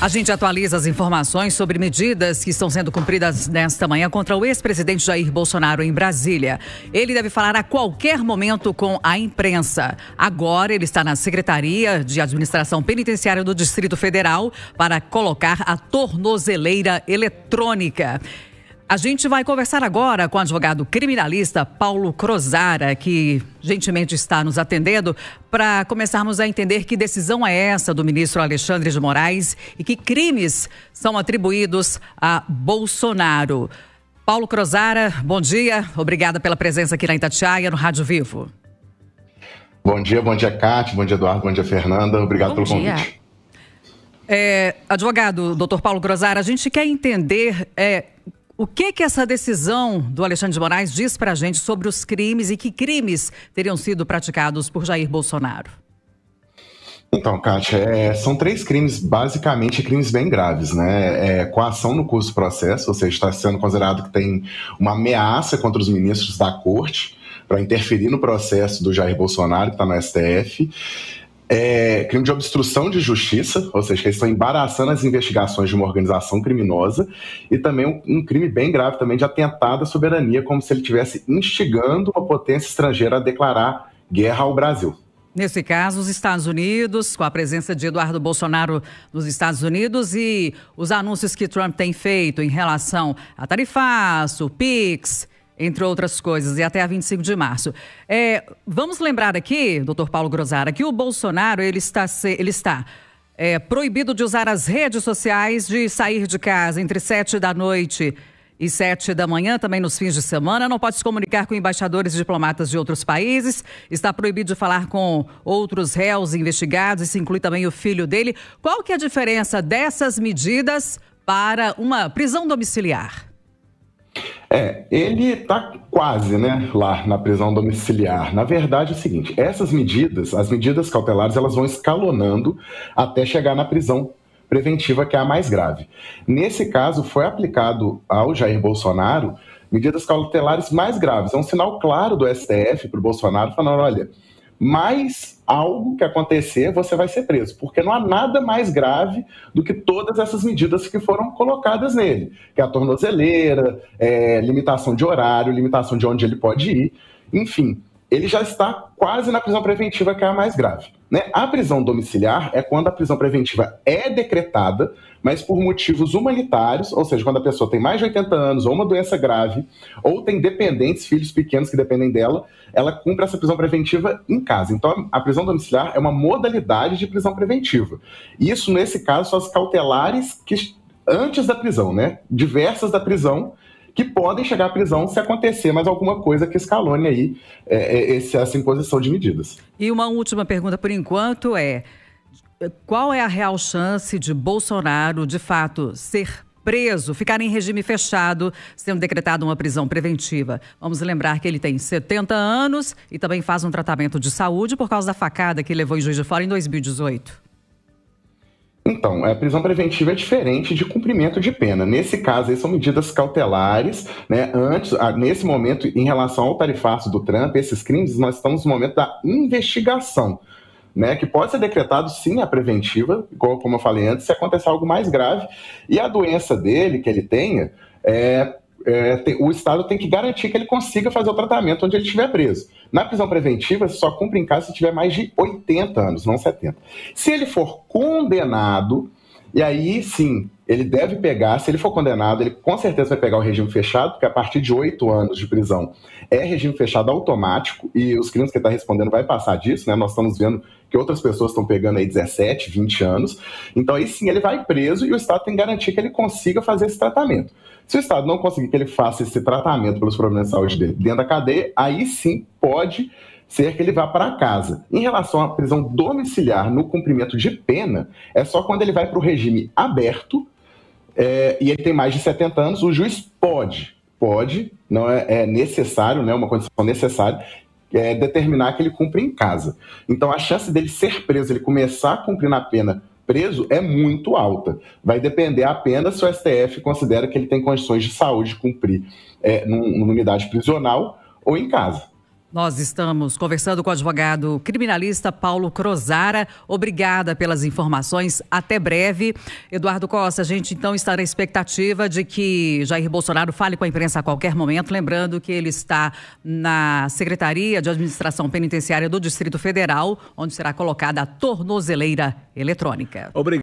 A gente atualiza as informações sobre medidas que estão sendo cumpridas nesta manhã contra o ex-presidente Jair Bolsonaro em Brasília. Ele deve falar a qualquer momento com a imprensa. Agora ele está na Secretaria de Administração Penitenciária do Distrito Federal para colocar a tornozeleira eletrônica. A gente vai conversar agora com o advogado criminalista Paulo Crozara, que gentilmente está nos atendendo, para começarmos a entender que decisão é essa do ministro Alexandre de Moraes e que crimes são atribuídos a Bolsonaro. Paulo Crozara, bom dia. Obrigada pela presença aqui na Itatiaia, no Rádio Vivo. Bom dia, Cátia, bom dia, Eduardo, bom dia, Fernanda. Obrigado pelo convite. Advogado, doutor Paulo Crozara, a gente quer entender... O que essa decisão do Alexandre de Moraes diz para a gente sobre os crimes e que crimes teriam sido praticados por Jair Bolsonaro? Então, Kátia, são 3 crimes, basicamente crimes bem graves, né? Coação no curso do processo, ou seja, está sendo considerado que tem uma ameaça contra os ministros da corte para interferir no processo do Jair Bolsonaro, que está no STF. Crime de obstrução de justiça, ou seja, que eles estão embaraçando as investigações de uma organização criminosa, e também um crime bem grave também de atentado à soberania, como se ele estivesse instigando uma potência estrangeira a declarar guerra ao Brasil. Nesse caso, os Estados Unidos, com a presença de Eduardo Bolsonaro nos Estados Unidos e os anúncios que Trump tem feito em relação a tarifaço, PIX, entre outras coisas, e até a 25 de março. Vamos lembrar aqui, doutor Paulo Crozara, que o Bolsonaro ele está proibido de usar as redes sociais, de sair de casa entre 7 da noite e 7 da manhã, também nos fins de semana. Não pode se comunicar com embaixadores e diplomatas de outros países. Está proibido de falar com outros réus investigados, isso inclui também o filho dele. Qual que é a diferença dessas medidas para uma prisão domiciliar? Ele está quase, lá na prisão domiciliar. Na verdade é o seguinte, essas medidas, as medidas cautelares, elas vão escalonando até chegar na prisão preventiva, que é a mais grave. Nesse caso, foi aplicado ao Jair Bolsonaro medidas cautelares mais graves. É um sinal claro do STF para o Bolsonaro falando, olha, mais algo que acontecer, você vai ser preso, porque não há nada mais grave do que todas essas medidas que foram colocadas nele, que é a tornozeleira, limitação de horário, limitação de onde ele pode ir, enfim, ele já está quase na prisão preventiva, que é a mais grave, né? A prisão domiciliar é quando a prisão preventiva é decretada, mas por motivos humanitários, ou seja, quando a pessoa tem mais de 80 anos ou uma doença grave, ou tem dependentes, filhos pequenos que dependem dela, ela cumpre essa prisão preventiva em casa. Então, a prisão domiciliar é uma modalidade de prisão preventiva. Isso, nesse caso, são as cautelares que antes da prisão, né? Diversas da prisão, que podem chegar à prisão se acontecer mais alguma coisa que escalone aí essa imposição de medidas. E uma última pergunta por enquanto qual é a real chance de Bolsonaro, de fato, ser preso, ficar em regime fechado, sendo decretada uma prisão preventiva? Vamos lembrar que ele tem 70 anos e também faz um tratamento de saúde por causa da facada que levou em Juiz de Fora em 2018. Então, a prisão preventiva é diferente de cumprimento de pena. Nesse caso, aí são medidas cautelares, né? Nesse momento, em relação ao tarifaço do Trump, esses crimes, nós estamos no momento da investigação, né? Que pode ser decretado, sim, a preventiva, como eu falei antes, se acontecer algo mais grave. E a doença dele, que ele tenha, o Estado tem que garantir que ele consiga fazer o tratamento onde ele estiver preso. Na prisão preventiva, só cumpre em casa se tiver mais de 80 anos, não 70. Se ele for condenado, e aí sim, ele deve pegar, se ele for condenado, ele com certeza vai pegar o regime fechado, porque a partir de 8 anos de prisão é regime fechado automático, e os crimes que ele está respondendo vai passar disso, né? Nós estamos vendo que outras pessoas estão pegando aí 17, 20 anos. Então aí sim ele vai preso e o Estado tem que garantir que ele consiga fazer esse tratamento. Se o Estado não conseguir que ele faça esse tratamento pelos problemas de saúde dele dentro da cadeia, aí sim pode ser que ele vá para casa. Em relação à prisão domiciliar no cumprimento de pena, é só quando ele vai para o regime aberto e ele tem mais de 70 anos, o juiz pode, não é necessário, né, uma condição necessária, determinar que ele cumpra em casa. Então a chance dele ser preso, ele começar a cumprir na pena preso, é muito alta. Vai depender apenas se o STF considera que ele tem condições de saúde de cumprir numa unidade prisional ou em casa. Nós estamos conversando com o advogado criminalista Paulo Crozara. Obrigada pelas informações. Até breve. Eduardo Costa, a gente então está na expectativa de que Jair Bolsonaro fale com a imprensa a qualquer momento. Lembrando que ele está na Secretaria de Administração Penitenciária do Distrito Federal, onde será colocada a tornozeleira eletrônica. Obrigado.